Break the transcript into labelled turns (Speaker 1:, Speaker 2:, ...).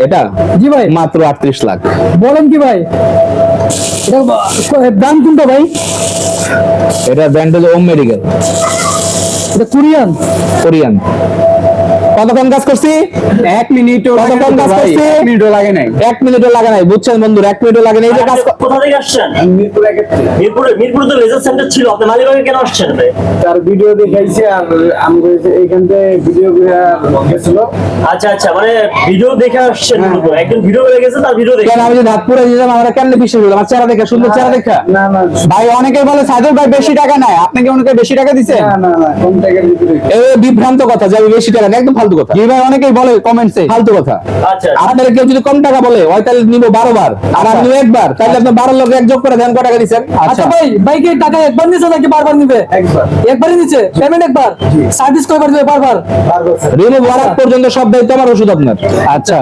Speaker 1: এটা
Speaker 2: জি ভাই।
Speaker 1: মাত্র 38 লাখ।
Speaker 2: বলেন কি ভাই, দাম কোনটা ভাই?
Speaker 1: এটা ব্র্যান্ড হলো ওম মেডিকেল,
Speaker 2: এটা কোরিয়ান।
Speaker 1: কোরিয়ান। কতক্ষণ কাজ করছি?
Speaker 3: 1 মিনিটও
Speaker 1: কতক্ষণ কাজ করছি?
Speaker 3: 1 মিনিটও লাগে নাই।
Speaker 1: 1 মিনিটও লাগে নাই, বুঝছেন বন্ধুরা? 1 মিনিটও লাগে নাই। এই যে কাজ
Speaker 4: কোথা থেকে আসছেন?
Speaker 3: মিরপুর একের থেকে।
Speaker 4: মিরপুরে তো লেজার সেন্টার ছিল, আপনি মালিবাগে কেন আসছেন ভাই?
Speaker 3: তার ভিডিও দেখাইছে আর আমি এইখান থেকে ভিডিও গেছিল।
Speaker 4: আচ্ছা, মানে ভিডিও দেখে আসছেন মূলত। একজন ভিডিও করে গেছে, তার ভিডিও দেখে।
Speaker 1: কেন আমি যে ধাতপুরে দিলাম, আমরা কেন বিশ্বাস করলাম? আমার চেহারা দেখা, সুন্দর চেহারা দেখা।
Speaker 3: না না
Speaker 1: ভাই অনেকে বলে সাইদুল ভাই বেশি টাকা নেয়, আপনি কি অনেকে বেশি টাকা দিচ্ছেন?
Speaker 3: না না না, কম টাকার ভিতরে।
Speaker 1: এই বিভ্রান্ত কথা যে আমি বেশি টাকা নেই, একদম ফালতু কথা। জি ভাই অনেকেই বলে কমেন্টসে ফালতু কথা।
Speaker 4: আচ্ছা,
Speaker 1: আপনারা কেউ যদি কম টাকা বলে ওই তাহলে নিব 12 বার, আর আমি নিব একবার, তাহলে আপনি 12 লোক এক যোগ করে দেন, কত টাকা দিচ্ছেন?
Speaker 2: আচ্ছা ভাই, ভাইকে টাকা একবার নিছে নাকি বারবার নিবে?
Speaker 3: একবার
Speaker 2: একবারই নিছে, পেমেন্ট একবার, সার্ভিস কয়বার দিবে? বারবার।
Speaker 3: বারবার
Speaker 1: রিমুভ করার পর্যন্ত সব দায়িত্ব আমার, ওষুধ আপনার। আচ্ছা